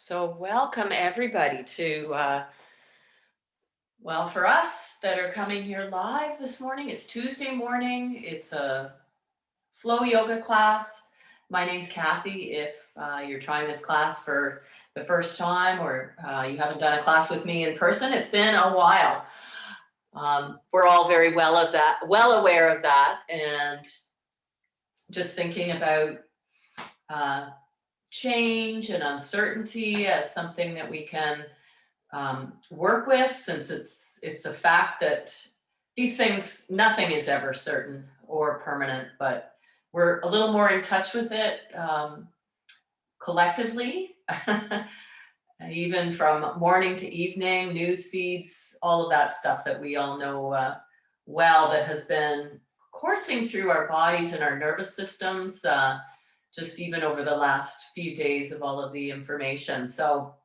So welcome everybody to, well, for us that are coming here live this morning, it's Tuesday morning. It's a flow yoga class. My name's Kathy. If you're trying this class for the first time or you haven't done a class with me in person, it's been a while. We're all very well aware of that, and just thinking about uh, change and uncertainty as something that we can work with, since it's a fact that these things, nothing is ever certain or permanent, but we're a little more in touch with it collectively. Even from morning to evening, news feeds, all of that stuff that we all know well, that has been coursing through our bodies and our nervous systems, just even over the last few days of all of the information. So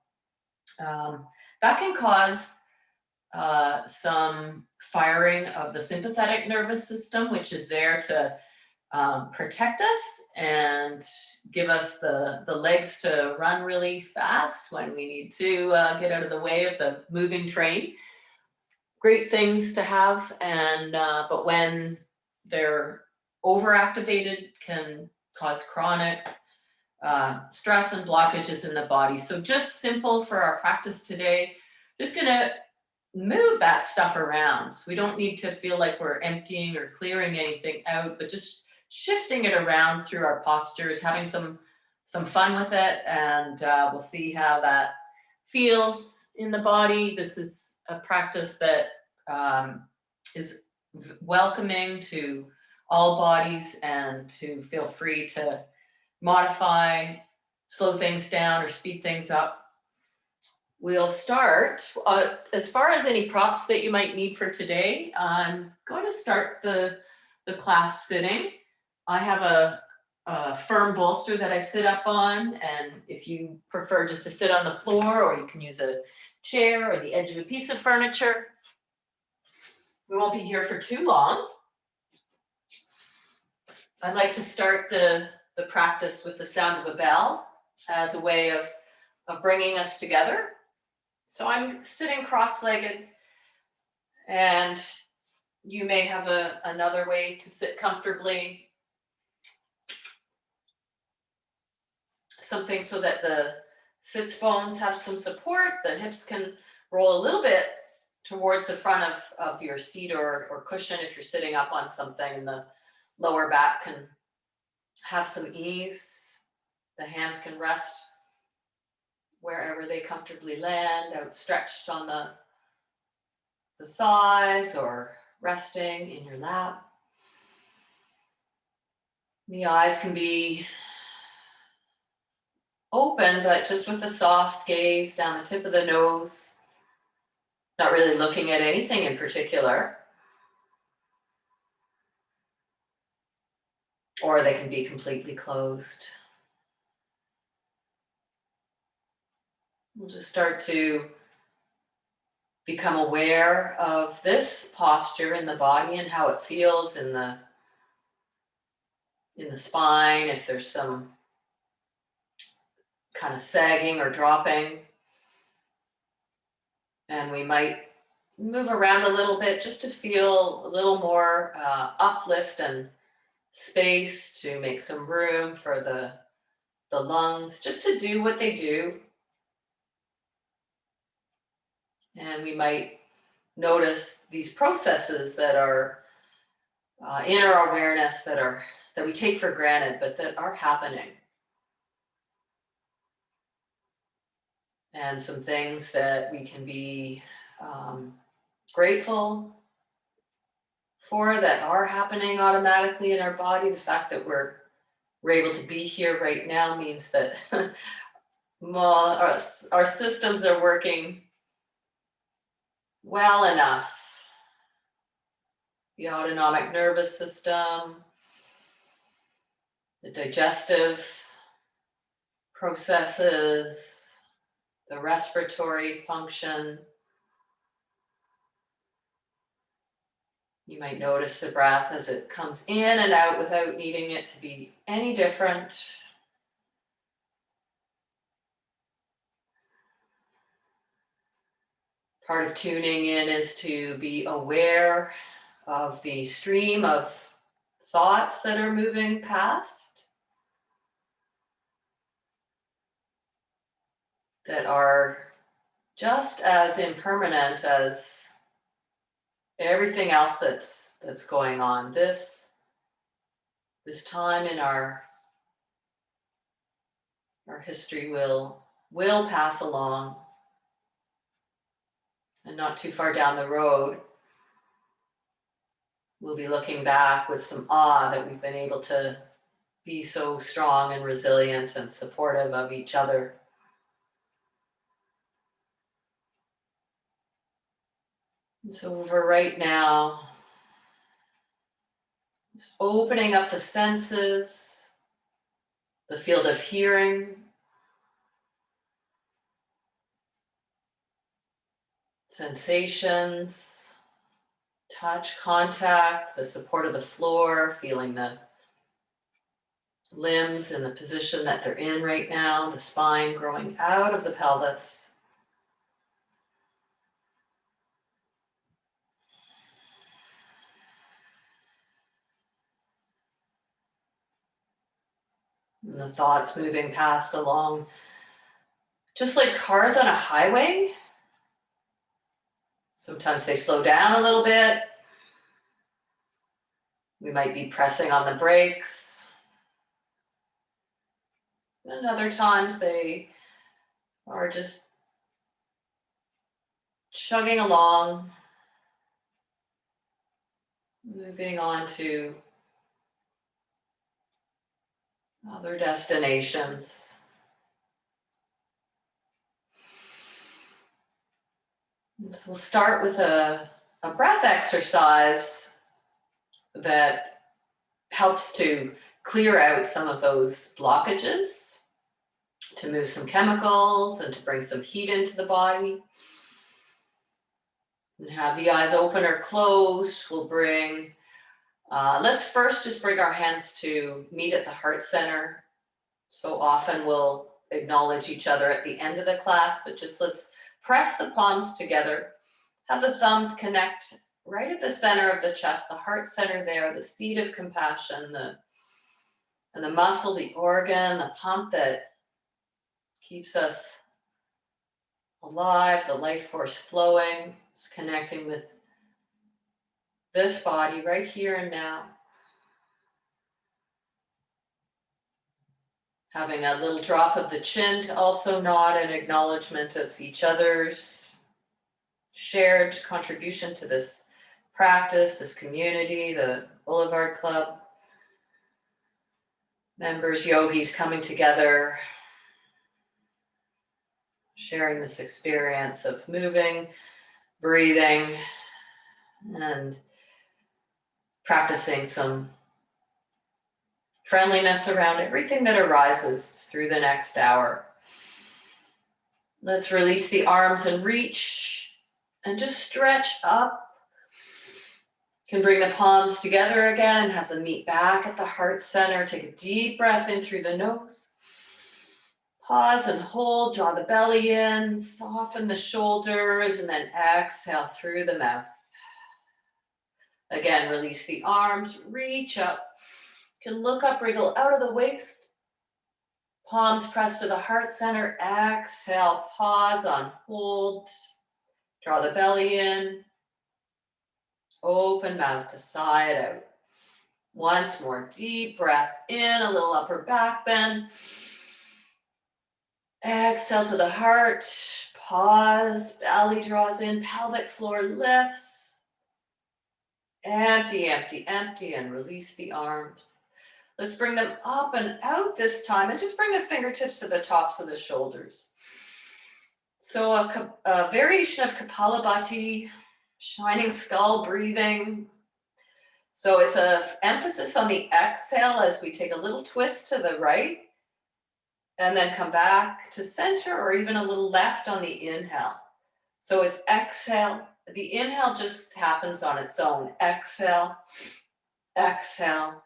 that can cause some firing of the sympathetic nervous system, which is there to protect us and give us the legs to run really fast when we need to get out of the way of the moving train. Great things to have, and but when they're overactivated, can cause chronic stress and blockages in the body. So just simple for our practice today, just gonna move that stuff around. So we don't need to feel like we're emptying or clearing anything out, but just shifting it around through our postures, having some fun with it, and we'll see how that feels in the body. This is a practice that is welcoming to all bodies, and to feel free to modify, slow things down, or speed things up. We'll start, as far as any props that you might need for today, I'm going to start the class sitting. I have a firm bolster that I sit up on, and if you prefer just to sit on the floor, or you can use a chair or the edge of a piece of furniture. We won't be here for too long. I'd like to start the practice with the sound of a bell as a way of bringing us together. So I'm sitting cross-legged, and you may have another way to sit comfortably. Something so that the sits bones have some support, the hips can roll a little bit towards the front of your seat or cushion if you're sitting up on something, and the lower back can have some ease. The hands can rest wherever they comfortably land, outstretched on the thighs, or resting in your lap. The eyes can be open, but just with a soft gaze down the tip of the nose, not really looking at anything in particular. Or they can be completely closed. We'll just start to become aware of this posture in the body and how it feels in the spine, if there's some kind of sagging or dropping. And we might move around a little bit just to feel a little more uplift and space, to make some room for the lungs just to do what they do. And we might notice these processes that are in our awareness, that we take for granted, but that are happening. And some things that we can be grateful for, that are happening automatically in our body. The fact that we're able to be here right now means that our systems are working well enough. The autonomic nervous system, the digestive processes, the respiratory function. You might notice the breath as it comes in and out without needing it to be any different. Part of tuning in is to be aware of the stream of thoughts that are moving past, that are just as impermanent as everything else that's going on. This time in our history will pass along, and not too far down the road, we'll be looking back with some awe that we've been able to be so strong and resilient and supportive of each other. And so for right now, just opening up the senses, the field of hearing, sensations, touch, contact, the support of the floor, feeling the limbs in the position that they're in right now, the spine growing out of the pelvis. And the thoughts moving past along, just like cars on a highway. Sometimes they slow down a little bit. We might be pressing on the brakes. And other times they are just chugging along, moving on to other destinations. So we'll start with a breath exercise that helps to clear out some of those blockages, to move some chemicals and to bring some heat into the body. And have the eyes open or closed. We'll bring, let's first just bring our hands to meet at the heart center. So often we'll acknowledge each other at the end of the class, but just let's press the palms together. Have the thumbs connect right at the center of the chest, the heart center there, the seat of compassion, and the muscle, the organ, the pump that keeps us alive, the life force flowing, is connecting with this body right here and now. Having a little drop of the chin to also nod in acknowledgement of each other's shared contribution to this practice, this community, the Boulevard Club. Members, yogis coming together, sharing this experience of moving, breathing, and practicing some friendliness around everything that arises through the next hour. Let's release the arms and reach and just stretch up. Can bring the palms together again and have them meet back at the heart center. Take a deep breath in through the nose. Pause and hold, draw the belly in, soften the shoulders, and then exhale through the mouth. Again, release the arms, reach up. Can look up, wriggle out of the waist. Palms pressed to the heart center. Exhale, pause on hold. Draw the belly in. Open mouth to sigh it out. Once more, deep breath in, a little upper back bend. Exhale to the heart. Pause, belly draws in, pelvic floor lifts. Empty, empty, empty, and release the arms. Let's bring them up and out this time, and just bring the fingertips to the tops of the shoulders. So a variation of Kapalabhati, shining skull breathing. So it's an emphasis on the exhale as we take a little twist to the right, and then come back to center, or even a little left on the inhale. So it's exhale. The inhale just happens on its own. Exhale, exhale,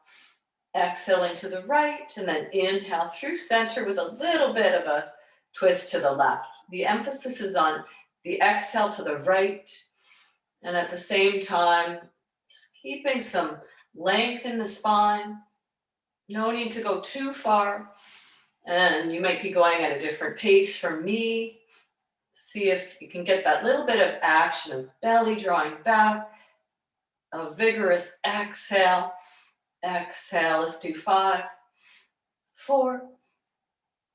exhaling to the right, and then inhale through center with a little bit of a twist to the left. The emphasis is on the exhale to the right. And at the same time, keeping some length in the spine. No need to go too far. And you might be going at a different pace from me. See if you can get that little bit of action of belly drawing back. A vigorous exhale. Exhale. Let's do 5, 4,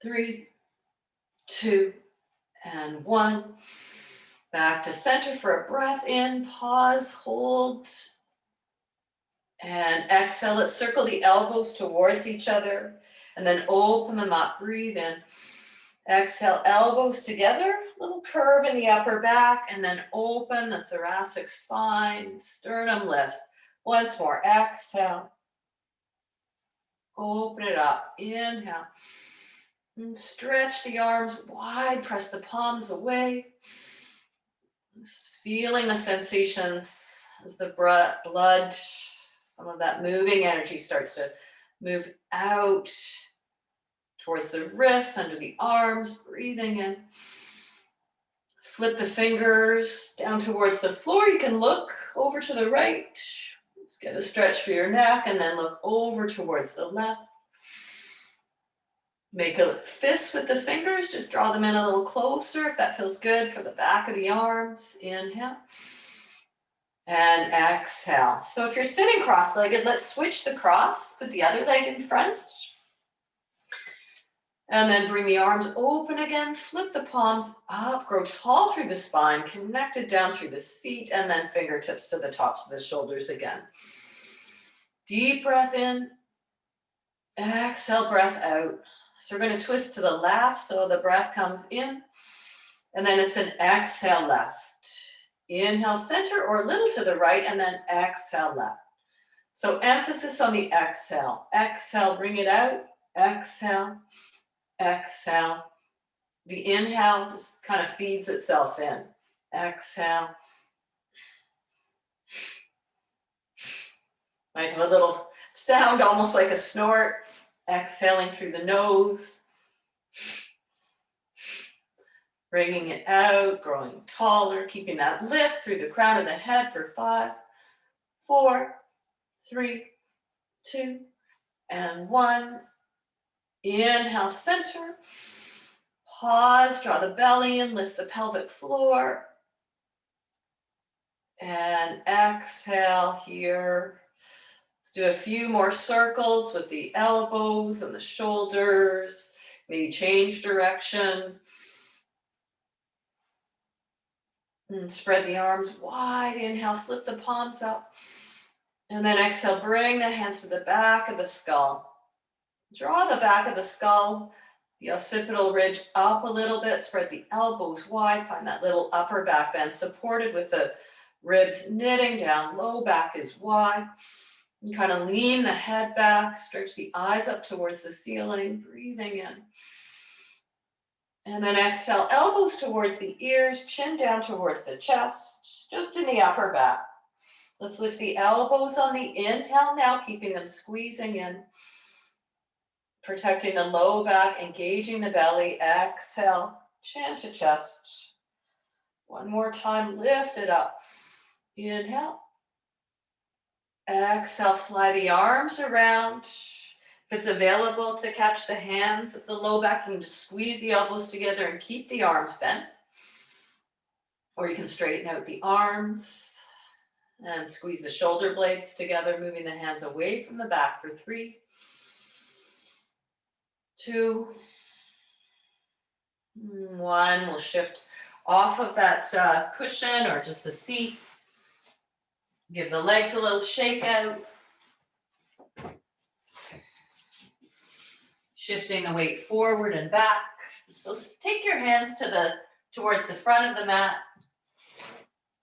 3, 2, and 1. Back to center for a breath in. Pause, hold, and exhale. Let's circle the elbows towards each other and then open them up. Breathe in. Exhale, elbows together, little curve in the upper back, and then open the thoracic spine, sternum lifts. Once more, exhale. Open it up, inhale. And stretch the arms wide, press the palms away. Feeling the sensations as the blood, some of that moving energy starts to move out towards the wrists, under the arms, breathing in. Flip the fingers down towards the floor. You can look over to the right. Let's get a stretch for your neck and then look over towards the left. Make a fist with the fingers. Just draw them in a little closer if that feels good for the back of the arms. Inhale. And exhale. So if you're sitting cross-legged, let's switch the cross. Put the other leg in front. And then bring the arms open again. Flip the palms up. Grow tall through the spine. Connected down through the seat. And then fingertips to the tops of the shoulders again. Deep breath in. Exhale, breath out. So we're going to twist to the left. So the breath comes in. And then it's an exhale left. Inhale center or a little to the right. And then exhale left. So emphasis on the exhale. Exhale, bring it out. Exhale. Exhale. The inhale just kind of feeds itself in. Exhale. Might have a little sound almost like a snort. Exhaling through the nose. Bringing it out, growing taller, keeping that lift through the crown of the head for 5, 4, 3, 2, and 1. Inhale, center. Pause, draw the belly in, lift the pelvic floor. And exhale here. Let's do a few more circles with the elbows and the shoulders. Maybe change direction. And spread the arms wide. Inhale, flip the palms up. And then exhale, bring the hands to the back of the skull. Draw the back of the skull, the occipital ridge up a little bit. Spread the elbows wide. Find that little upper back bend supported with the ribs knitting down. Low back is wide. And kind of lean the head back. Stretch the eyes up towards the ceiling. Breathing in. And then exhale, elbows towards the ears, chin down towards the chest, just in the upper back. Let's lift the elbows on the inhale now, keeping them squeezing in. Protecting the low back, engaging the belly. Exhale, chin to chest. One more time, lift it up. Inhale. Exhale, fly the arms around. If it's available to catch the hands at the low back, you can just squeeze the elbows together and keep the arms bent. Or you can straighten out the arms and squeeze the shoulder blades together, moving the hands away from the back for 3, 2, 1. We'll shift off of that cushion or just the seat. Give the legs a little shake out. Shifting the weight forward and back. So take your hands towards the front of the mat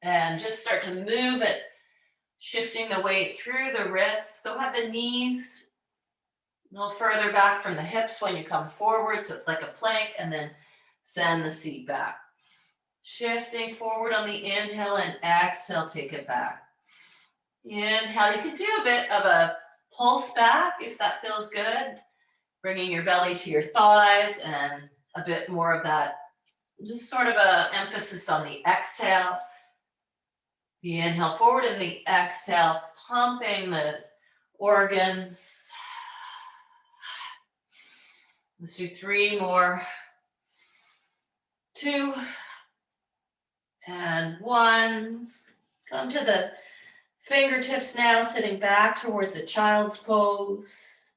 and just start to move it, shifting the weight through the wrists. So have the knees a little further back from the hips when you come forward. So it's like a plank, and then send the seat back. Shifting forward on the inhale and exhale, take it back. Inhale, you can do a bit of a pulse back if that feels good. Bringing your belly to your thighs and a bit more of that Just sort of a emphasis on the exhale. The inhale forward and the exhale, pumping the organs. Let's do 3 more. 2 and 1. Come to the fingertips now, sitting back towards a child's pose.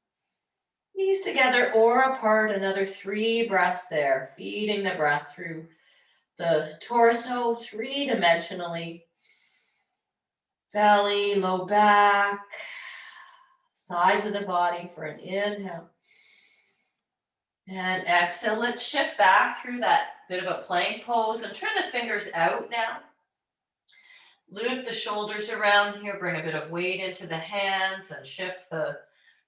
Knees together or apart, another 3 breaths there, feeding the breath through the torso 3-dimensionally. Belly, low back, sides of the body for an inhale. And exhale, let's shift back through that bit of a plank pose and turn the fingers out now. Loop the shoulders around here, bring a bit of weight into the hands and shift the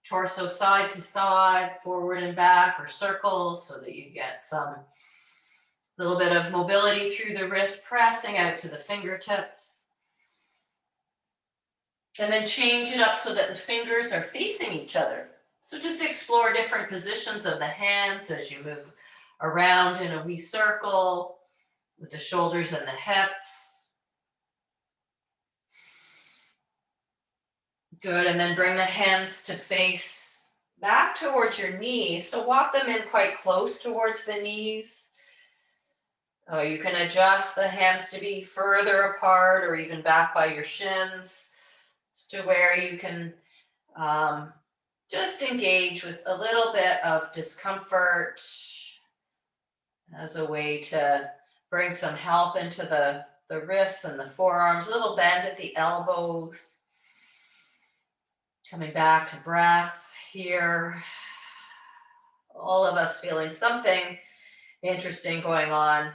torso side to side, forward and back, or circles, so that you get some little bit of mobility through the wrist, pressing out to the fingertips. And then change it up so that the fingers are facing each other. So just explore different positions of the hands as you move around in a wee circle with the shoulders and the hips. Good, and then bring the hands to face back towards your knees. So walk them in quite close towards the knees. You can adjust the hands to be further apart or even back by your shins, to where you can just engage with a little bit of discomfort as a way to bring some health into the wrists and the forearms, a little bend at the elbows. Coming back to breath here. All of us feeling something interesting going on.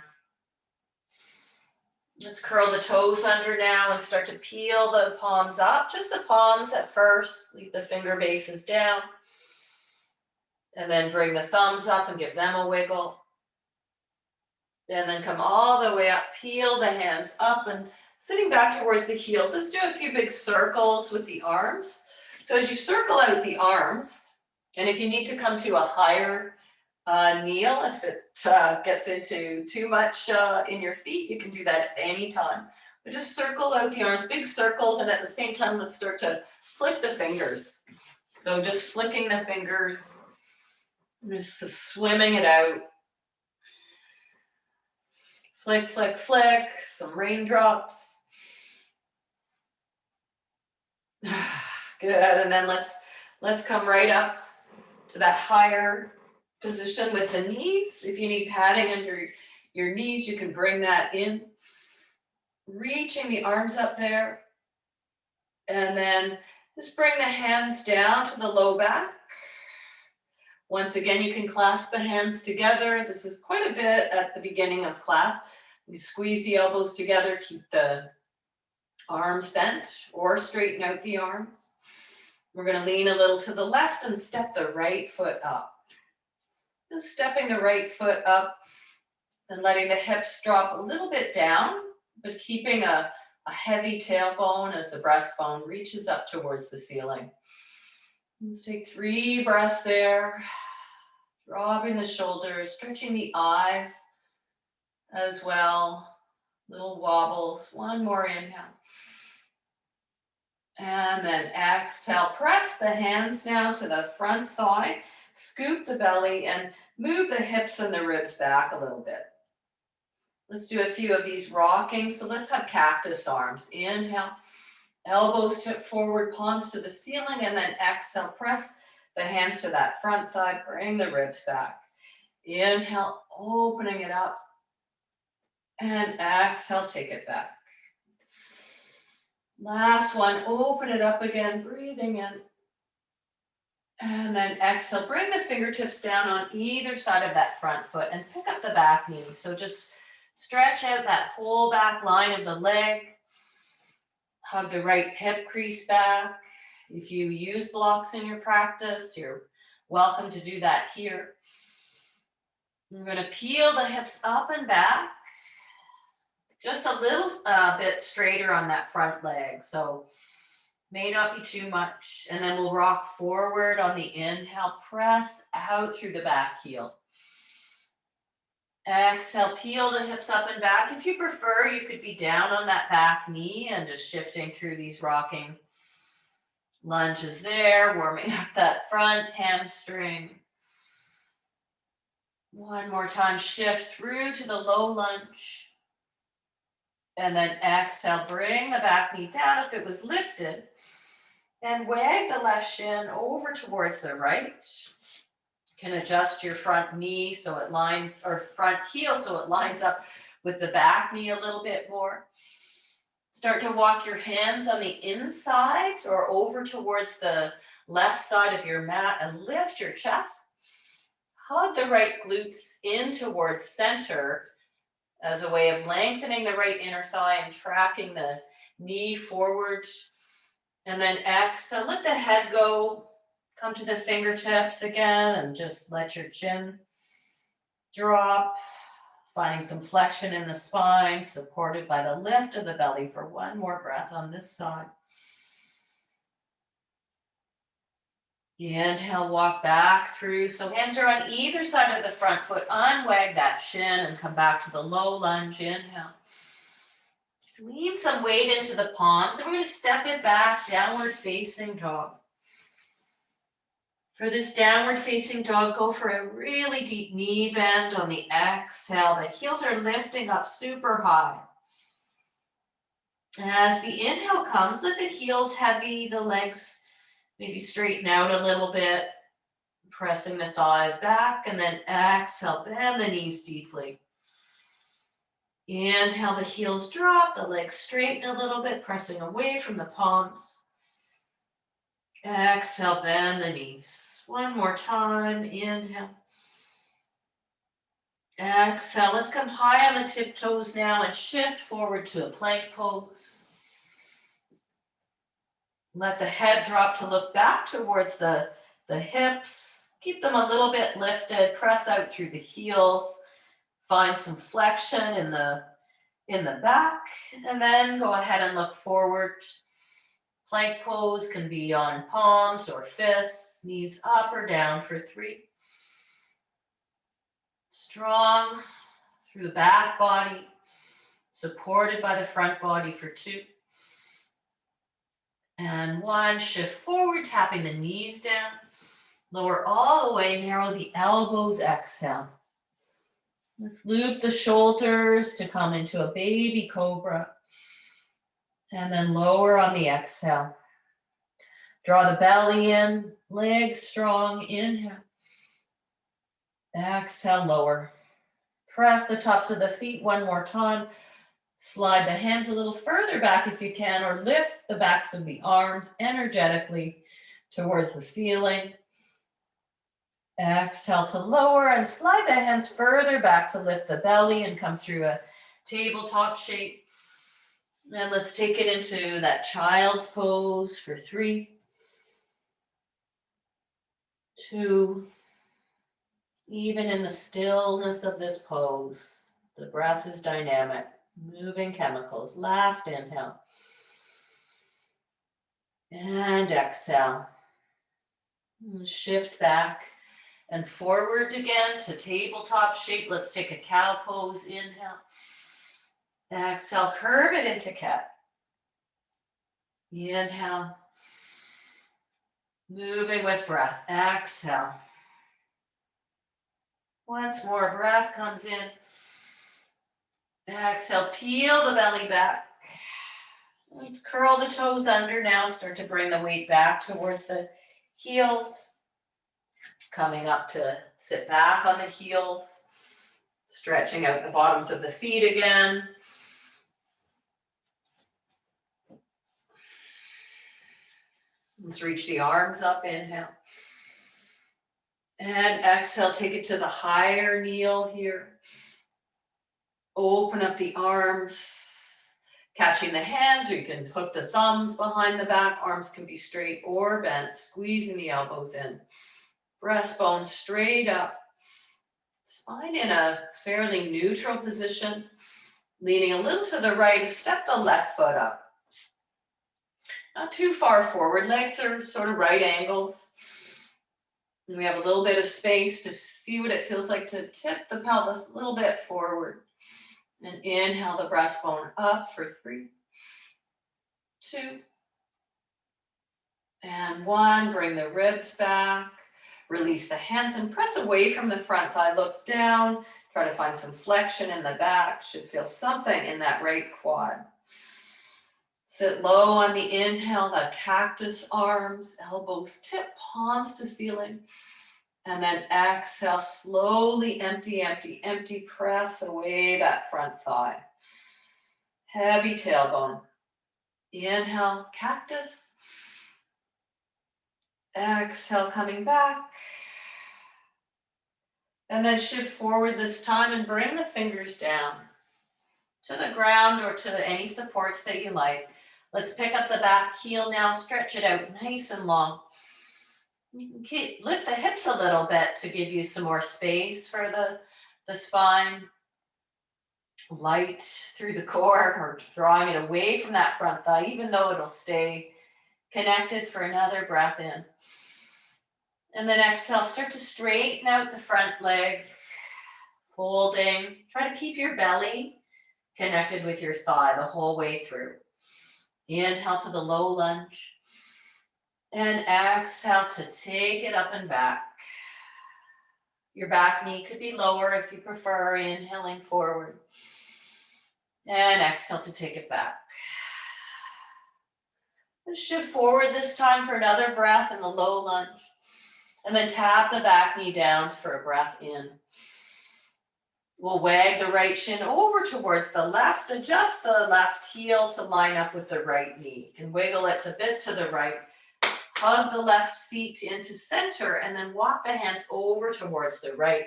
Let's curl the toes under now and start to peel the palms up. Just the palms at first. Leave the finger bases down. And then bring the thumbs up and give them a wiggle. And then come all the way up. Peel the hands up and sitting back towards the heels. Let's do a few big circles with the arms. So as you circle out the arms, and if you need to come to a higher kneel, if it gets into too much in your feet, you can do that at any time. But just circle out the arms, big circles, and at the same time, let's start to flick the fingers. So just flicking the fingers, just swimming it out. Flick, flick, flick, some raindrops. Good, and then let's come right up to that higher position with the knees. If you need padding under your knees, you can bring that in. Reaching the arms up there. And then just bring the hands down to the low back. Once again, you can clasp the hands together. This is quite a bit at the beginning of class. We squeeze the elbows together, keep the arms bent, or straighten out the arms. We're going to lean a little to the left and step the right foot up. Just stepping the right foot up and letting the hips drop a little bit down, but keeping a heavy tailbone as the breastbone reaches up towards the ceiling. Let's take 3 breaths there, dropping the shoulders, stretching the eyes as well. Little wobbles. 1 more inhale. And then exhale, press the hands now to the front thigh, scoop the belly, and move the hips and the ribs back a little bit. Let's do a few of these rocking. So let's have cactus arms. Inhale, elbows tip forward, palms to the ceiling, and then exhale, press the hands to that front thigh, bring the ribs back. Inhale, opening it up, and exhale, take it back. Last one, open it up again, breathing in. And then exhale, bring the fingertips down on either side of that front foot and pick up the back knee. So just stretch out that whole back line of the leg. Hug the right hip crease back. If you use blocks in your practice, you're welcome to do that here. We're going to peel the hips up and back. Just a little bit straighter on that front leg. So may not be too much. And then we'll rock forward on the inhale, press out through the back heel. Exhale, peel the hips up and back. If you prefer, you could be down on that back knee and just shifting through these rocking lunges there, warming up that front hamstring. One more time, shift through to the low lunge. And then exhale, bring the back knee down if it was lifted. And wag the left shin over towards the right. You can adjust your front knee so it lines, or front heel so it lines up with the back knee a little bit more. Start to walk your hands on the inside or over towards the left side of your mat and lift your chest. Hug the right glutes in towards center as a way of lengthening the right inner thigh and tracking the knee forward. And then exhale, let the head go. Come to the fingertips again and just let your chin drop. Finding some flexion in the spine, supported by the lift of the belly for one more breath on this side. Inhale, walk back through. So hands are on either side of the front foot. Unwag that shin and come back to the low lunge. Inhale. Lean some weight into the palms. And we're going to step it back, downward facing dog. For this downward facing dog, go for a really deep knee bend on the exhale. The heels are lifting up super high. As the inhale comes, let the heels heavy, the legs maybe straighten out a little bit, pressing the thighs back, and then exhale, bend the knees deeply. Inhale, the heels drop, the legs straighten a little bit, pressing away from the palms. Exhale, bend the knees. One more time, inhale. Exhale, let's come high on the tiptoes now and shift forward to a plank pose. Let the head drop to look back towards the hips. Keep them a little bit lifted, press out through the heels. Find some flexion in the back, and then go ahead and look forward. Plank pose can be on palms or fists, knees up or down for 3. Strong through the back body, supported by the front body for 2. And 1, shift forward, tapping the knees down. Lower all the way, narrow the elbows, exhale. Let's loop the shoulders to come into a baby cobra. And then lower on the exhale. Draw the belly in, legs strong, inhale. Exhale, lower. Press the tops of the feet one more time. Slide the hands a little further back if you can, or lift the backs of the arms energetically towards the ceiling. Exhale to lower and slide the hands further back to lift the belly and come through a tabletop shape. And let's take it into that child's pose for 3, 2. Even in the stillness of this pose, the breath is dynamic, moving chemicals. Last inhale. And exhale. Shift back and forward again to tabletop shape. Let's take a cow pose. Inhale. Exhale, curve it into cat. Inhale. Moving with breath. Exhale. Once more, breath comes in. Exhale, peel the belly back. Let's curl the toes under now. Start to bring the weight back towards the heels. Coming up to sit back on the heels. Stretching out the bottoms of the feet again. Let's reach the arms up, inhale. And exhale, take it to the higher kneel here. Open up the arms, catching the hands, or you can hook the thumbs behind the back. Arms can be straight or bent, squeezing the elbows in. Breastbone straight up. Spine in a fairly neutral position. Leaning a little to the right, step the left foot up. Not too far forward, legs are sort of right angles. And we have a little bit of space to See what it feels like to tip the pelvis a little bit forward. And inhale the breastbone up for 3, 2, and 1. Bring the ribs back. Release the hands and press away from the front thigh. Look down. Try to find some flexion in the back. Should feel something in that right quad. Sit low on the inhale, the cactus arms, elbows tip, palms to ceiling. And then exhale, slowly empty, empty, empty. Press away that front thigh. Heavy tailbone. Inhale, cactus. Exhale, coming back. And then shift forward this time and bring the fingers down to the ground or to any supports that you like. Let's pick up the back heel now, stretch it out nice and long. You can lift the hips a little bit to give you some more space for the spine. Light through the core or drawing it away from that front thigh, even though it'll stay connected for another breath in. And then exhale, start to straighten out the front leg, folding. Try to keep your belly connected with your thigh the whole way through. Inhale to the low lunge. And exhale to take it up and back. Your back knee could be lower if you prefer, inhaling forward. And exhale to take it back. Let's shift forward this time for another breath in the low lunge. And then tap the back knee down for a breath in. We'll wag the right shin over towards the left. Adjust the left heel to line up with the right knee. You can wiggle it a bit to the right. Hug the left seat into center and then walk the hands over towards the right.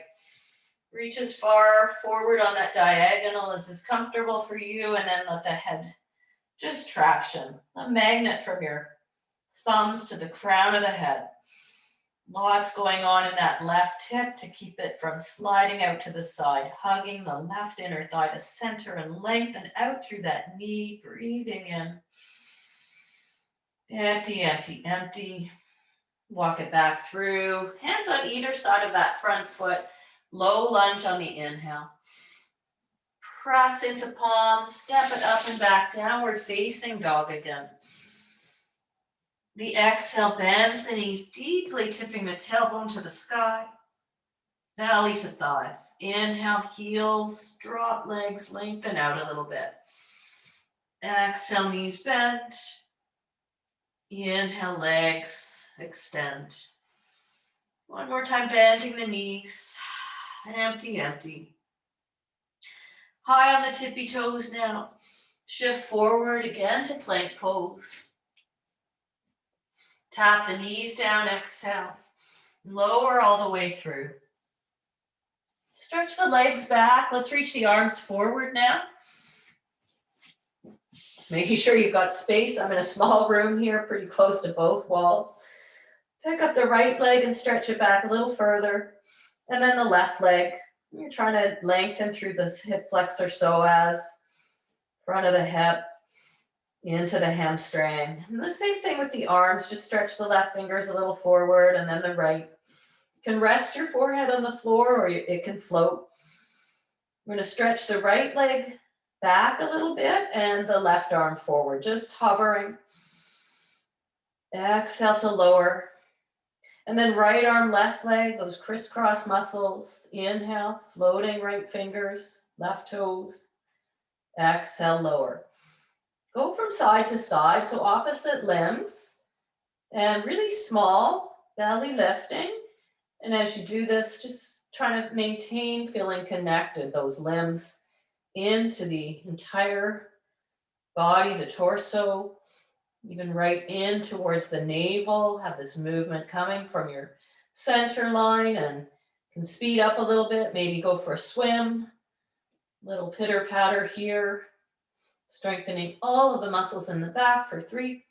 Reach as far forward on that diagonal as is comfortable for you, and then let the head just traction. A magnet from your thumbs to the crown of the head. Lots going on in that left hip to keep it from sliding out to the side. Hugging the left inner thigh to center and lengthen out through that knee. Breathing in. Empty, empty, empty. Walk it back through. Hands on either side of that front foot. Low lunge on the inhale. Press into palms. Step it up and back. Downward facing dog again. The exhale bends the knees deeply, tipping the tailbone to the sky. Belly to thighs. Inhale, heels, drop legs, lengthen out a little bit. Exhale, knees bend. Inhale, legs extend. One more time, bending the knees. Empty, empty. High on the tippy toes now. Shift forward again to plank pose. Tap the knees down, exhale. Lower all the way through. Stretch the legs back. Let's reach the arms forward now. Just making sure you've got space. I'm in a small room here, pretty close to both walls. Pick up the right leg and stretch it back a little further. And then the left leg. You're trying to lengthen through this hip flexor psoas, front of the hip, into the hamstring. And the same thing with the arms. Just stretch the left fingers a little forward and then the right. You can rest your forehead on the floor or it can float. We're going to stretch the right leg back a little bit and the left arm forward, just hovering. Exhale to lower. And then right arm, left leg, those crisscross muscles. Inhale, floating right fingers, left toes. Exhale, lower. Go from side to side, so opposite limbs. And really small, belly lifting. And as you do this, just trying to maintain feeling connected, those limbs into the entire body, the torso, even right in towards the navel. Have this movement coming from your center line and can speed up a little bit, maybe go for a swim. Little pitter patter here. Strengthening all of the muscles in the back for 3,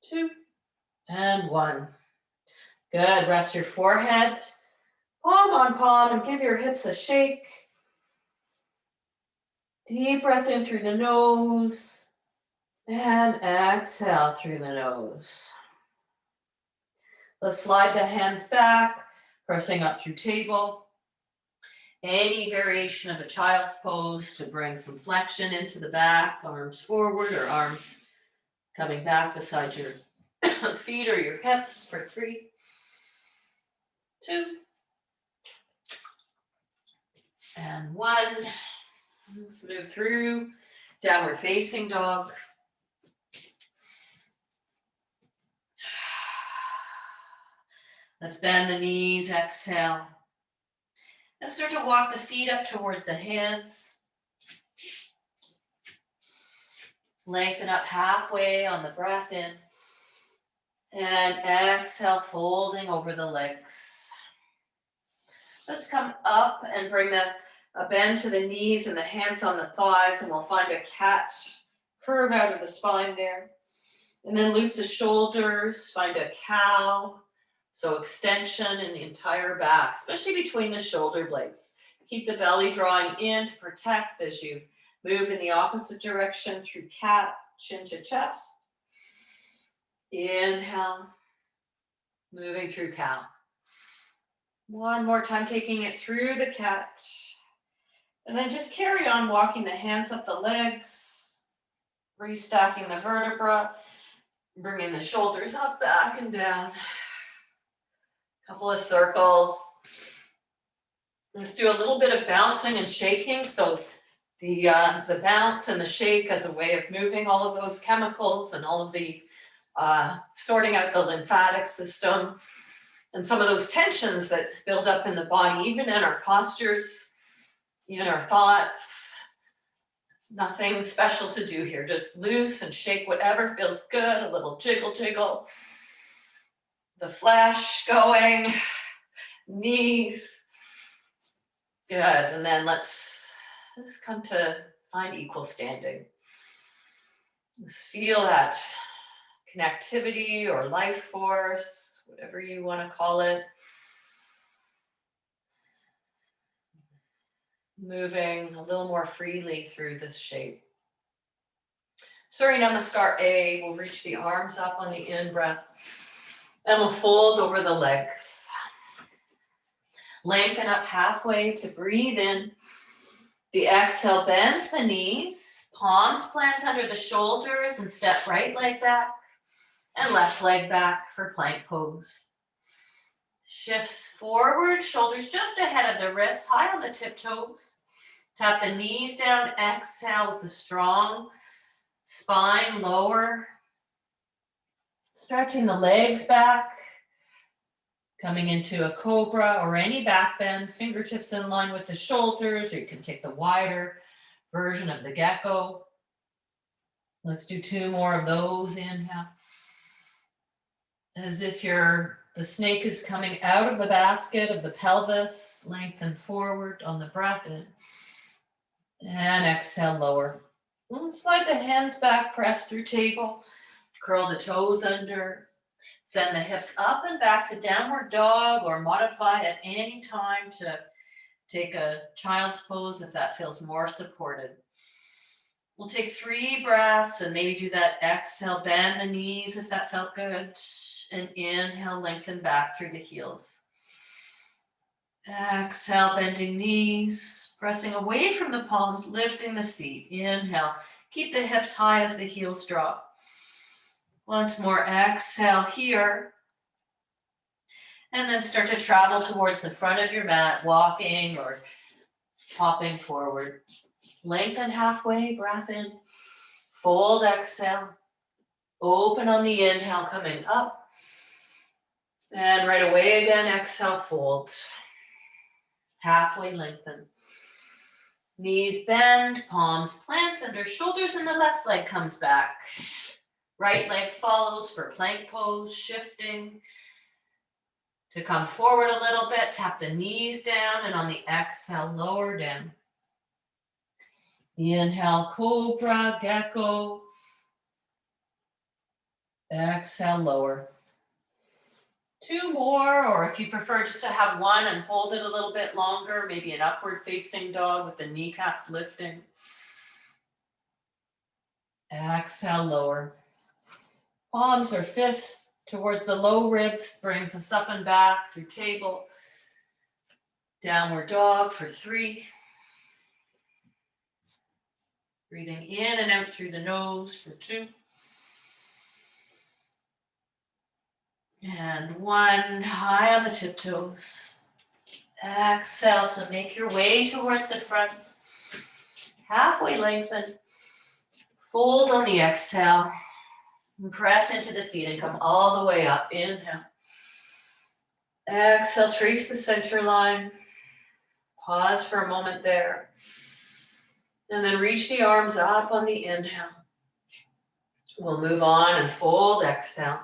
2, and 1. Good. Rest your forehead, palm on palm, and give your hips a shake. Deep breath in through the nose and exhale through the nose. Let's slide the hands back, Pressing up through table. Any variation of a child's pose to bring some flexion into the back, arms forward or arms coming back beside your feet or your hips for 3, 2, and 1. Let's move through downward facing dog. Let's bend the knees, exhale. And start to walk the feet up towards the hands. Lengthen up halfway on the breath in. And exhale, folding over the legs. Let's come up and bring a bend to the knees and the hands on the thighs, and we'll find a cat curve out of the spine there. And then loop the shoulders, find a cow. So extension in the entire back, especially between the shoulder blades. Keep the belly drawing in to protect as you move in the opposite direction through cat, chin to chest. Inhale, moving through cow. One more time, taking it through the cat. And then just carry on walking the hands up the legs, restocking the vertebra, bringing the shoulders up, back, and down. Couple of circles. Let's do a little bit of bouncing and shaking. So the bounce and the shake as a way of moving all of those chemicals and all of the sorting out the lymphatic system and some of those tensions that build up in the body, even in our postures, in our thoughts. Nothing special to do here. Just loose and shake whatever feels good. A little jiggle, jiggle. The flesh going, knees. Good, and then let's come to find equal standing. Just feel that connectivity or life force, whatever you want to call it. Moving a little more freely through this shape. Surya Namaskar A, we'll reach the arms up on the in-breath. And we'll fold over the legs. Lengthen up halfway to breathe in. The exhale bends the knees. Palms plant under the shoulders and step right leg back and left leg back for plank pose. Shifts forward, shoulders just ahead of the wrists, high on the tiptoes. Tap the knees down, exhale with a strong spine, lower. Stretching the legs back, coming into a cobra or any back bend, fingertips in line with the shoulders, or you can take the wider version of the gecko. Let's do 2 more of those. Inhale. As if the snake is coming out of the basket of the pelvis, lengthen forward on the breath in. And exhale, lower. And slide the hands back, press through table. Curl the toes under. Send the hips up and back to downward dog, or modify at any time to take a child's pose if that feels more supported. We'll take 3 breaths and maybe do that exhale, bend the knees if that felt good. And inhale, lengthen back through the heels. Exhale, bending knees, pressing away from the palms, lifting the seat. Inhale, keep the hips high as the heels drop. Once more, exhale here. And then start to travel towards the front of your mat, walking or hopping forward. Lengthen halfway, breath in. Fold, exhale. Open on the inhale, coming up. And right away again, exhale, fold. Halfway lengthen. Knees bend, palms plant under shoulders, and the left leg comes back. Right leg follows for plank pose, shifting to come forward a little bit. Tap the knees down, and on the exhale, lower down. Inhale, cobra, gecko. Exhale, lower. 2 more, or if you prefer just to have 1 and hold it a little bit longer, maybe an upward facing dog with the kneecaps lifting. Exhale, lower. Palms or fists towards the low ribs brings us up and back through table. Downward dog for 3. Breathing in and out through the nose for 2. And 1, high on the tiptoes. Exhale to make your way towards the front. Halfway lengthen. Fold on the exhale. And press into the feet and come all the way up. Inhale. Exhale, trace the center line. Pause for a moment there. And then reach the arms up on the inhale. We'll move on and fold, exhale.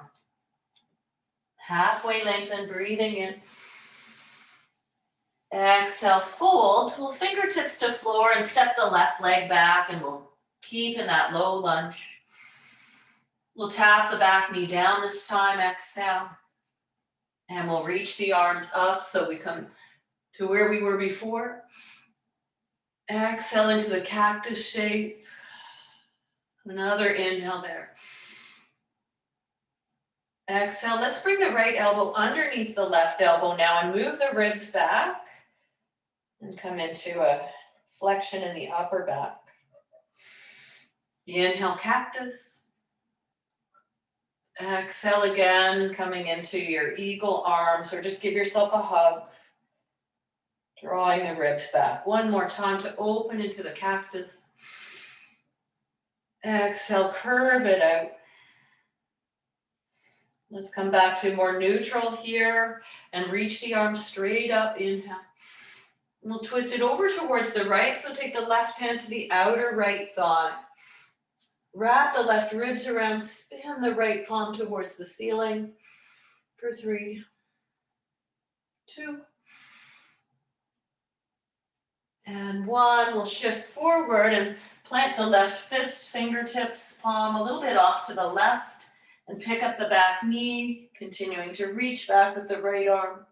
Halfway lengthen, breathing in. Exhale, fold. We'll fingertips to floor and step the left leg back, and we'll keep in that low lunge. We'll tap the back knee down this time, exhale. And we'll reach the arms up so we come to where we were before. Exhale into the cactus shape. Another inhale there. Exhale, let's bring the right elbow underneath the left elbow now and move the ribs back and come into a flexion in the upper back. Inhale, cactus. Exhale again, coming into your eagle arms, or just give yourself a hug. Drawing the ribs back. One more time to open into the cactus. Exhale, curve it out. Let's come back to more neutral here and reach the arms straight up. Inhale. And we'll twist it over towards the right. So take the left hand to the outer right thigh. Wrap the left ribs around, spin the right palm towards the ceiling for 3, 2, and 1. We'll shift forward and plant the left fist, fingertips, palm a little bit off to the left, and pick up the back knee, continuing to reach back with the right arm.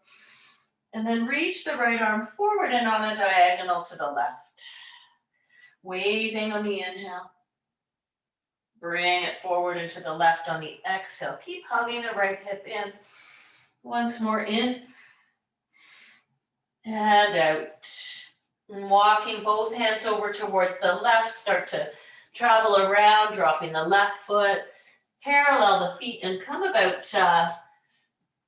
And then reach the right arm forward and on a diagonal to the left. Waving on the inhale. Bring it forward into the left on the exhale. Keep hugging the right hip in. Once more in and out. And walking both hands over towards the left. Start to travel around, dropping the left foot. Parallel the feet and come about,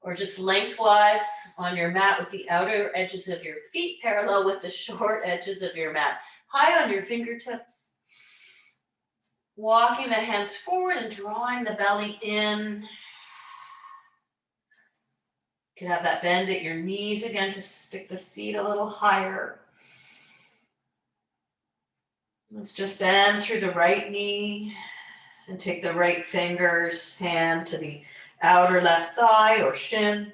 or just lengthwise on your mat with the outer edges of your feet parallel with the short edges of your mat. High on your fingertips. Walking the hands forward and drawing the belly in. You can have that bend at your knees again to stick the seat a little higher. Let's just bend through the right knee and take the right fingers, hand to the outer left thigh or shin.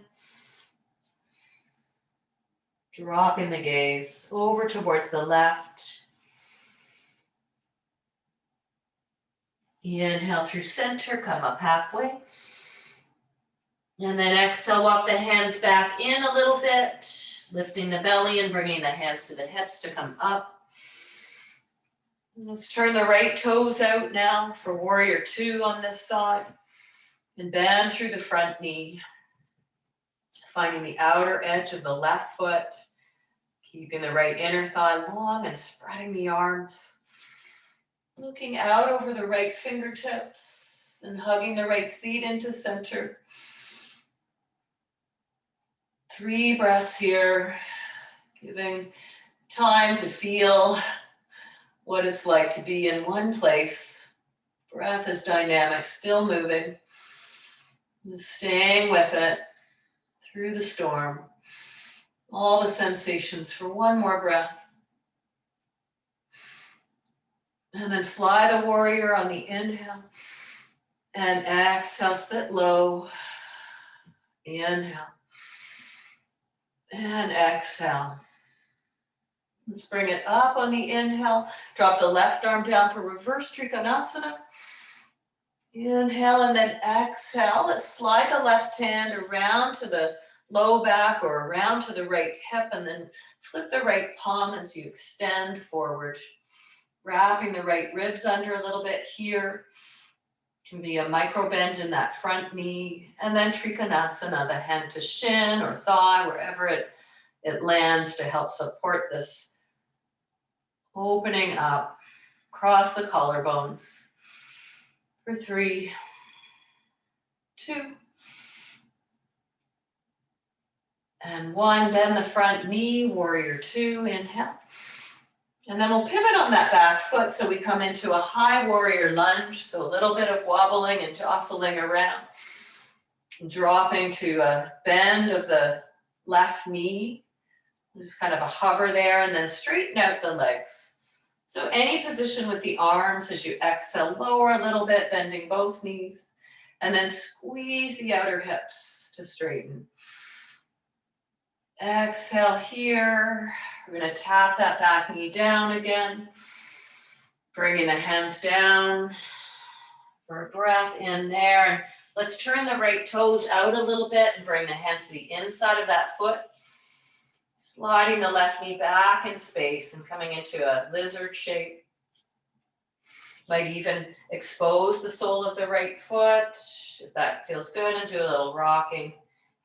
Dropping the gaze over towards the left. Inhale through center, come up halfway. And then exhale, walk the hands back in a little bit, lifting the belly and bringing the hands to the hips to come up. Let's turn the right toes out now for warrior 2 on this side. And bend through the front knee. Finding the outer edge of the left foot. Keeping the right inner thigh long and spreading the arms. Looking out over the right fingertips and hugging the right seat into center. 3 breaths here, giving time to feel what it's like to be in one place. Breath is dynamic, still moving. Just staying with it through the storm. All the sensations for one more breath. And then fly the warrior on the inhale. And exhale, sit low. Inhale. And exhale. Let's bring it up on the inhale. Drop the left arm down for reverse Trikonasana. Inhale and then exhale. Let's slide the left hand around to the low back or around to the right hip and then flip the right palm as you extend forward. Wrapping the right ribs under a little bit here. Can be a micro bend in that front knee. And then Trikonasana, the hand to shin or thigh, wherever it it lands to help support this opening up across the collarbones for 3, 2, and 1. Bend the front knee, warrior 2, inhale. And then we'll pivot on that back foot so we come into a high warrior lunge. So a little bit of wobbling and jostling around. Dropping to a bend of the left knee. Just kind of a hover there and then straighten out the legs. So any position with the arms as you exhale, lower a little bit, bending both knees. And then squeeze the outer hips to straighten. Exhale here. We're going to tap that back knee down again. Bringing the hands down for a breath in there. And let's turn the right toes out a little bit and bring the hands to the inside of that foot. Sliding the left knee back in space and coming into a lizard shape. Might even expose the sole of the right foot if that feels good, and do a little rocking.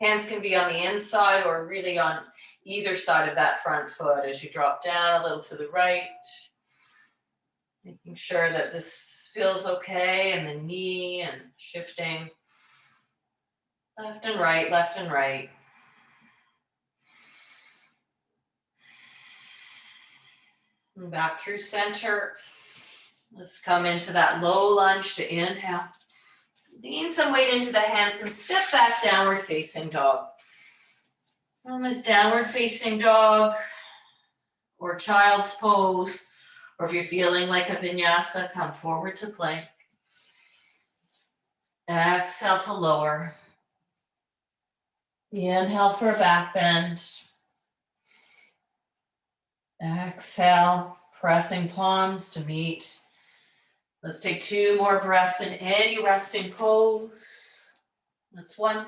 Hands can be on the inside or really on either side of that front foot as you drop down a little to the right. Making sure that this feels okay, and the knee, and shifting left and right, left and right. And back through center. Let's come into that low lunge to inhale. Lean some weight into the hands and step back, downward facing dog. On this downward facing dog or child's pose, or if you're feeling like a vinyasa, come forward to plank. Exhale to lower. Inhale for a back bend. Exhale, pressing palms to meet. Let's take 2 more breaths in any resting pose. That's 1.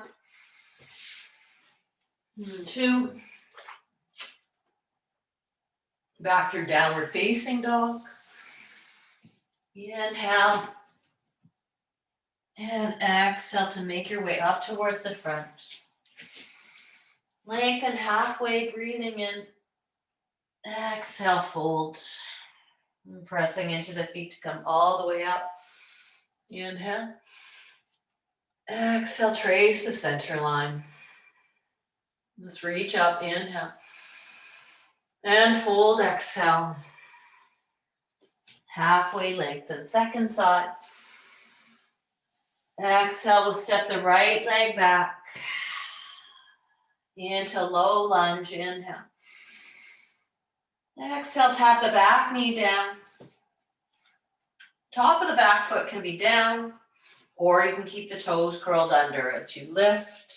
2. Back through downward facing dog. Inhale. And exhale to make your way up towards the front. Lengthen halfway, breathing in. Exhale, fold. And pressing into the feet to come all the way up. Inhale. Exhale, trace the center line. Let's reach up, inhale. And fold, exhale. Halfway lengthen, second side. Exhale, we'll step the right leg back. Into low lunge, inhale. Exhale, tap the back knee down. Top of the back foot can be down, or you can keep the toes curled under as you lift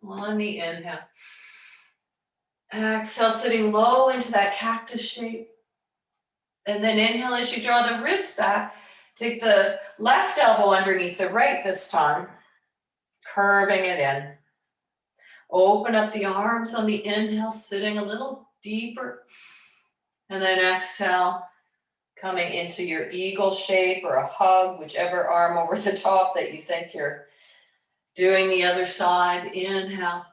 on the inhale. Exhale, sitting low into that cactus shape. And then inhale as you draw the ribs back. Take the left elbow underneath the right this time, curving it in. Open up the arms on the inhale, sitting a little deeper. And then exhale, coming into your eagle shape or a hug, whichever arm over the top that you think you're doing the other side. Inhale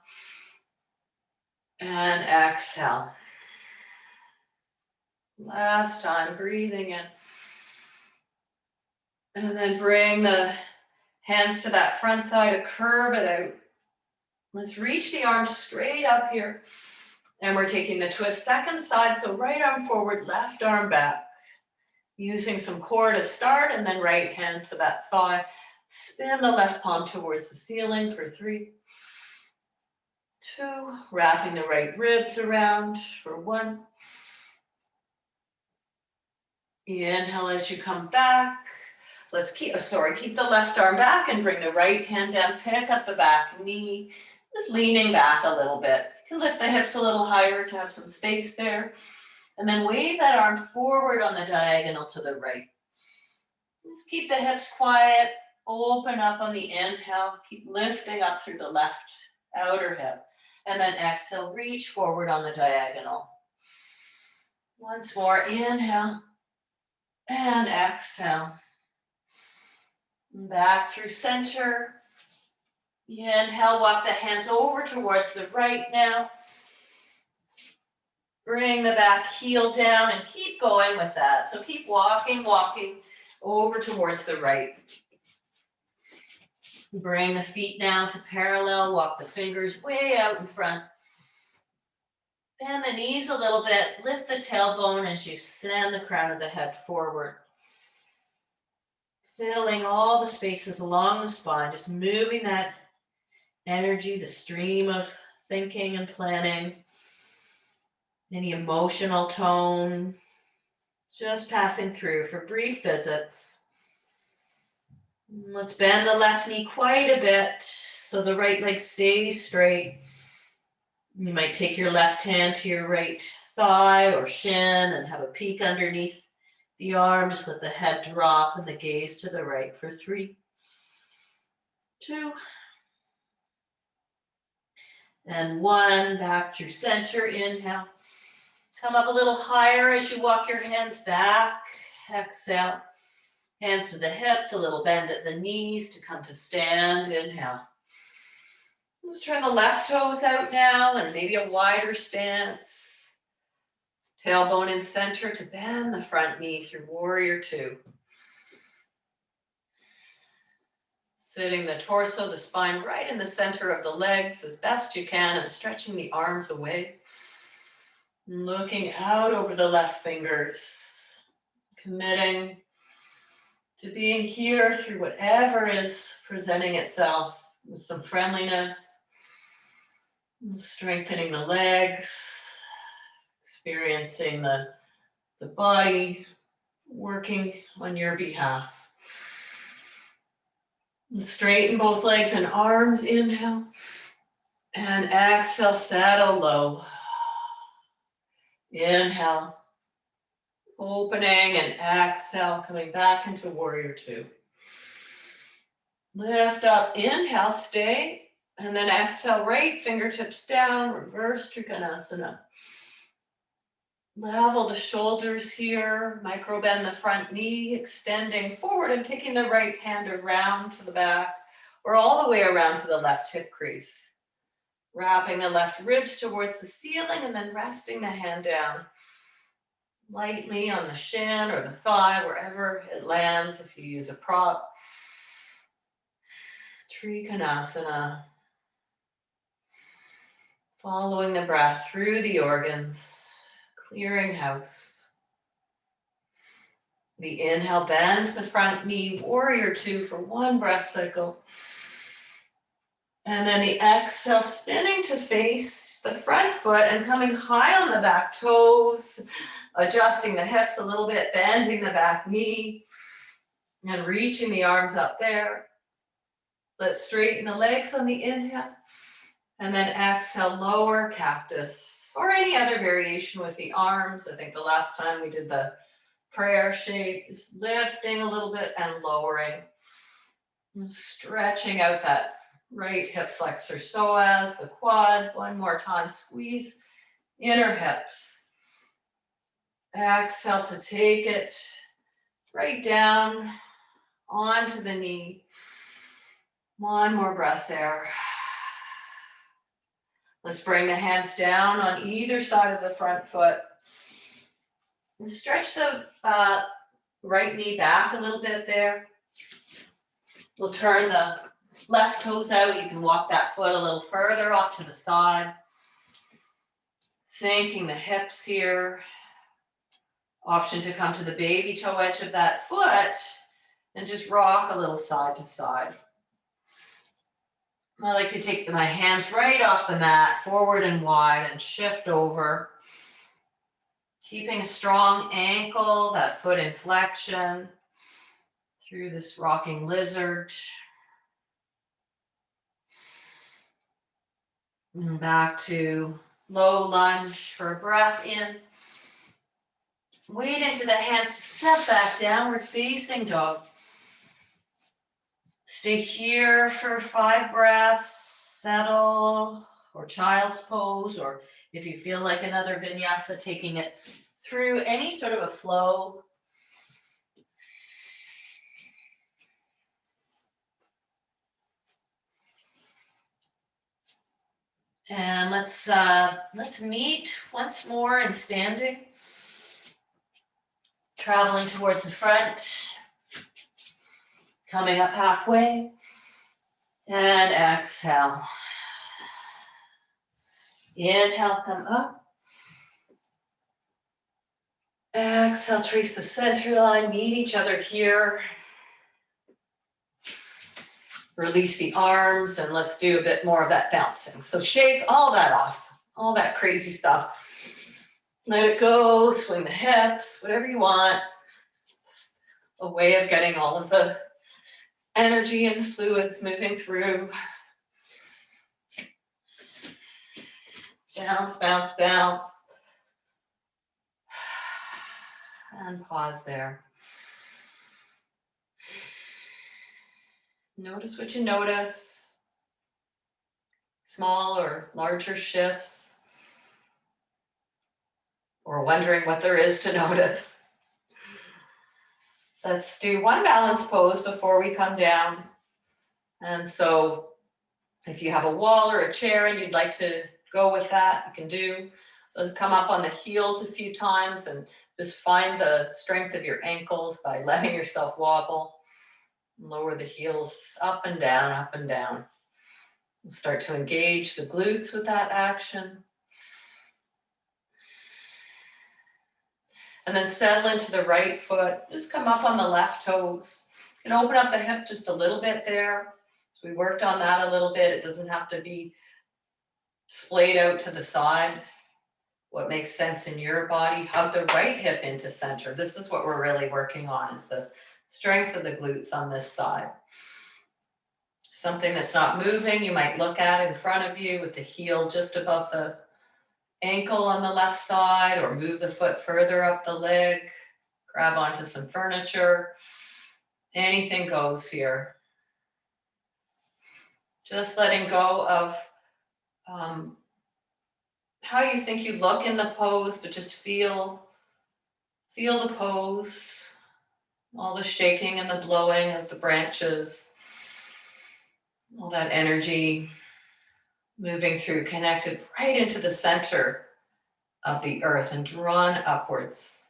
and exhale. Last time, breathing in. And then bring the hands to that front thigh to curve it out. Let's reach the arms straight up here. And we're taking the twist second side. So right arm forward, left arm back. Using some core to start, and then right hand to that thigh. Spin the left palm towards the ceiling for 3, 2. Wrapping the right ribs around for 1. Inhale as you come back. Let's keep the left arm back and bring the right hand down. Pick up the back knee, just leaning back a little bit. You can lift the hips a little higher to have some space there. And then wave that arm forward on the diagonal to the right. Just keep the hips quiet. Open up on the inhale. Keep lifting up through the left outer hip. And then exhale, reach forward on the diagonal. Once more, inhale and exhale. Back through center. Inhale, walk the hands over towards the right now. Bring the back heel down and keep going with that. So keep walking over towards the right. Bring the feet now to parallel, walk the fingers way out in front. Bend the knees a little bit, lift the tailbone as you send the crown of the head forward. Filling all the spaces along the spine, just moving that energy, the stream of thinking and planning, any emotional tone, just passing through for brief visits. Let's bend the left knee quite a bit so the right leg stays straight. You might take your left hand to your right thigh or shin and have a peek underneath the arm. Just let the head drop and the gaze to the right for 3, 2, and 1. Back through center. Inhale. Come up a little higher as you walk your hands back. Exhale. Hands to the hips, a little bend at the knees to come to stand. Inhale. Let's turn the left toes out now and maybe a wider stance. Tailbone in center to bend the front knee through warrior 2. Sitting the torso, the spine right in the center of the legs as best you can and stretching the arms away. Looking out over the left fingers. Committing to being here through whatever is presenting itself with some friendliness. Strengthening the legs, experiencing the body working on your behalf. Straighten both legs and arms, inhale. And exhale, settle low. Inhale. Opening and exhale, coming back into warrior 2. Lift up, inhale, stay. And then exhale, right fingertips down, reverse Trikonasana. Level the shoulders here, micro bend the front knee, extending forward and taking the right hand around to the back or all the way around to the left hip crease. Wrapping the left ribs towards the ceiling and then resting the hand down lightly on the shin or the thigh, wherever it lands if you use a prop. Trikonasana. Following the breath through the organs, clearing house. The inhale bends the front knee, warrior 2 for 1 breath cycle. And then the exhale, spinning to face the front foot and coming high on the back toes, adjusting the hips a little bit, bending the back knee, and reaching the arms up there. Let's straighten the legs on the inhale. And then exhale, lower cactus, or any other variation with the arms. I think the last time we did the prayer shape, just lifting a little bit and lowering. And stretching out that right hip flexor psoas, the quad. 1 more time, squeeze inner hips. Exhale to take it right down onto the knee. 1 more breath there. Let's bring the hands down on either side of the front foot. And stretch the right knee back a little bit there. We'll turn the left toes out. You can walk that foot a little further off to the side. Sinking the hips here. Option to come to the baby toe edge of that foot and just rock a little side to side. I like to take my hands right off the mat, forward and wide, and shift over. Keeping a strong ankle, that foot in flexion through this rocking lizard. And back to low lunge for a breath in. Weight into the hands, step back, downward facing dog. Stay here for 5 breaths, settle, or child's pose, or if you feel like another vinyasa, taking it through any sort of a flow. And let's meet once more in standing. Traveling towards the front. Coming up halfway. And exhale. Inhale, come up. Exhale, trace the center line, meet each other here. Release the arms, and let's do a bit more of that bouncing. So shake all that off, all that crazy stuff. Let it go, swing the hips, whatever you want. A way of getting all of the energy and fluids moving through. Bounce, bounce, bounce. And pause there. Notice what you notice. Small or larger shifts. Or wondering what there is to notice. Let's do one balance pose before we come down. And so if you have a wall or a chair and you'd like to go with that, you can do. Let's come up on the heels a few times and just find the strength of your ankles by letting yourself wobble. Lower the heels up and down, up and down. Start to engage the glutes with that action. And then settle into the right foot. Just come up on the left toes. You can open up the hip just a little bit there. So we worked on that a little bit. It doesn't have to be splayed out to the side. What makes sense in your body. Hug the right hip into center. This is what we're really working on, is the strength of the glutes on this side. Something that's not moving, you might look at in front of you with the heel just above the ankle on the left side, or move the foot further up the leg, grab onto some furniture. Anything goes here. Just letting go of how you think you look in the pose, but just feel the pose, all the shaking and the blowing of the branches, all that energy moving through, connected right into the center of the earth and drawn upwards.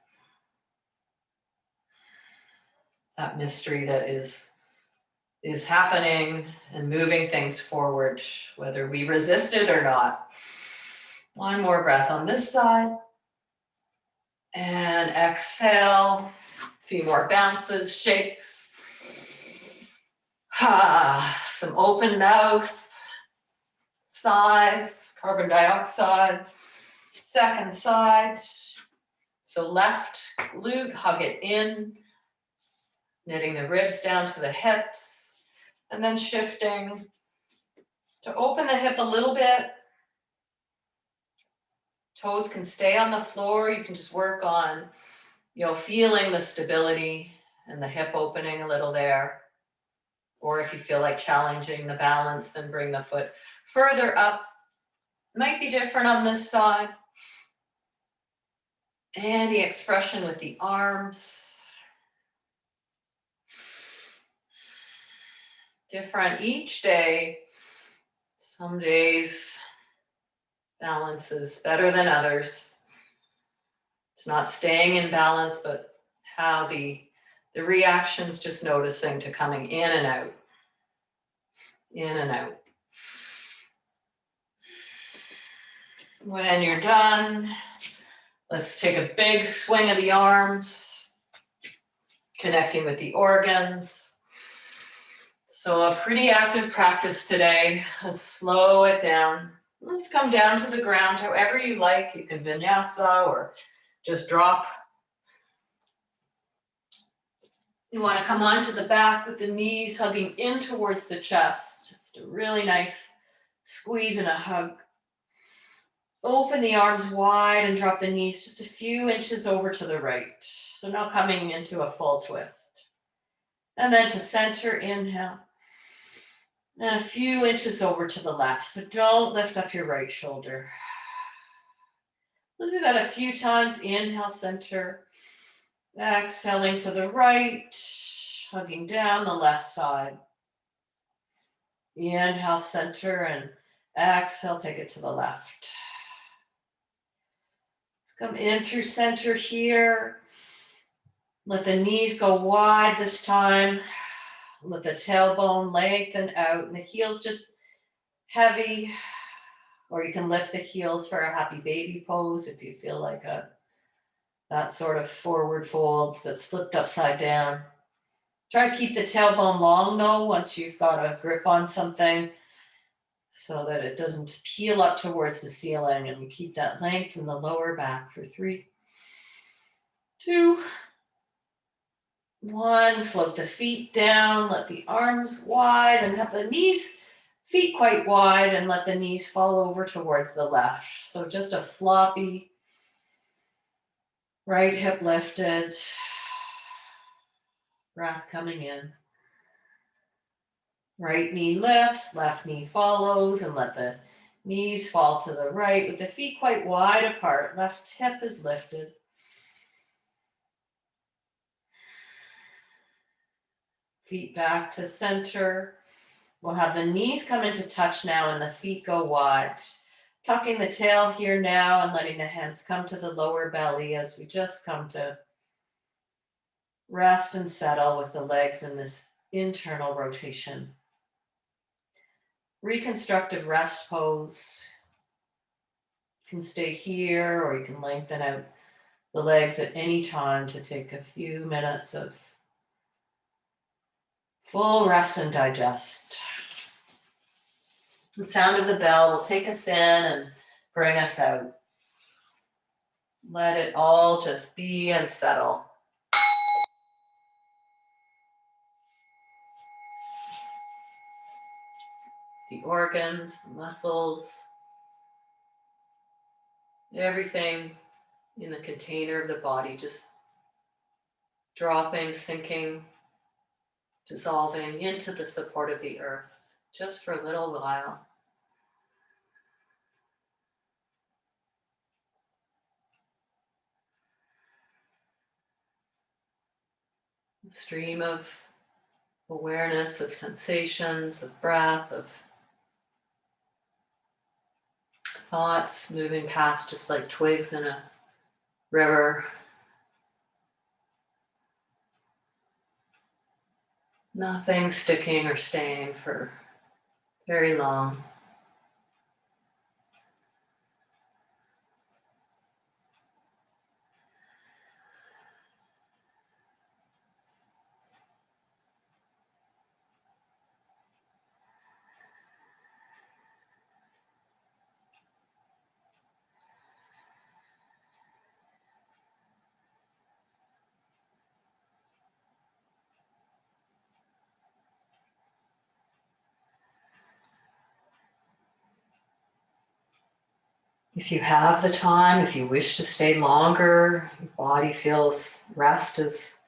That mystery that is happening and moving things forward, whether we resist it or not. One more breath on this side. And exhale. A few more bounces, shakes. Some open mouth, sighs, carbon dioxide. Second side. So left glute, hug it in. Knitting the ribs down to the hips. And then shifting to open the hip a little bit. Toes can stay on the floor. You can just work on, feeling the stability and the hip opening a little there. Or if you feel like challenging the balance, then bring the foot further up. Might be different on this side. Any expression with the arms. Different each day. Some days balance is better than others. It's not staying in balance, but how the reactions, just noticing to coming in and out. In and out. When you're done, let's take a big swing of the arms, connecting with the organs. So a pretty active practice today. Let's slow it down. Let's come down to the ground however you like. You can vinyasa or just drop. You want to come onto the back with the knees hugging in towards the chest. Just a really nice squeeze and a hug. Open the arms wide and drop the knees just a few inches over to the right. So now coming into a full twist. And then to center, inhale. And a few inches over to the left. So don't lift up your right shoulder. We'll do that a few times. Inhale, center. Exhaling to the right. Hugging down the left side. Inhale, center, and Exhale, take it to the left. Let's come in through center here. Let the knees go wide this time. Let the tailbone lengthen out and the heels just heavy. Or you can lift the heels for a happy baby pose if you feel like that sort of forward fold that's flipped upside down. Try to keep the tailbone long though once you've got a grip on something so that it doesn't peel up towards the ceiling, and we keep that length in the lower back for 3, 2, 1. Float the feet down, let the arms wide and have the feet quite wide, and let the knees fall over towards the left. So just a floppy right hip lifted, breath coming in. Right knee lifts, left knee follows, and let the knees fall to the right with the feet quite wide apart. Left hip is lifted. Feet back to center. We'll have the knees come into touch now and the feet go wide. Tucking the tail here now and letting the hands come to the lower belly as we just come to rest and settle with the legs in this internal rotation. Reconstructive rest pose. You can stay here or you can lengthen out the legs at any time to take a few minutes of full rest and digest. The sound of the bell will take us in and bring us out. Let it all just be and settle. The organs, the muscles, everything in the container of the body just dropping, sinking, dissolving into the support of the earth just for a little while. A stream of awareness, of sensations, of breath, of thoughts moving past just like twigs in a river. Nothing sticking or staying for very long. If you have the time, if you wish to stay longer, your body feels rest is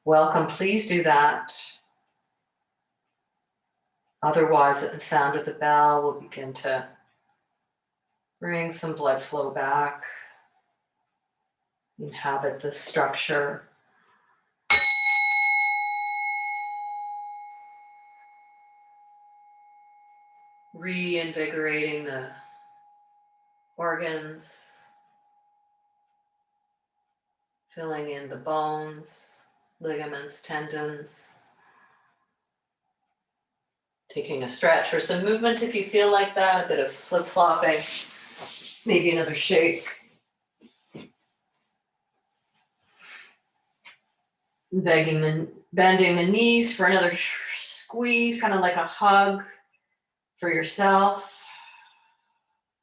welcome, please do that. Otherwise, at the sound of the bell, we'll begin to bring some blood flow back, inhabit the structure. Reinvigorating the organs, filling in the bones, ligaments, tendons. Taking a stretch or some movement if you feel like that, a bit of flip-flopping, maybe another shake. Bending the knees for another squeeze, kind of like a hug for yourself.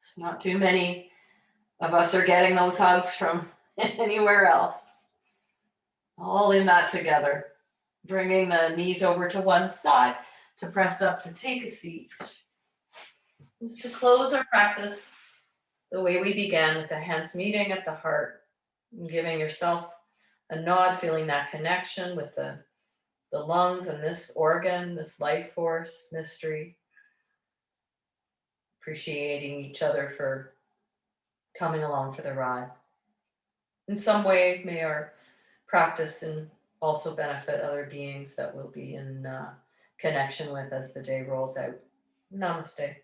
It's not too many of us are getting those hugs from anywhere else. All in that together. Bringing the knees over to one side to press up to take a seat. Just to close our practice the way we began, with the hands meeting at the heart, and giving yourself a nod, feeling that connection with the lungs and this organ, this life force, mystery. Appreciating each other for coming along for the ride. In some way, may our practice and also benefit other beings that we'll be in connection with as the day rolls out. Namaste.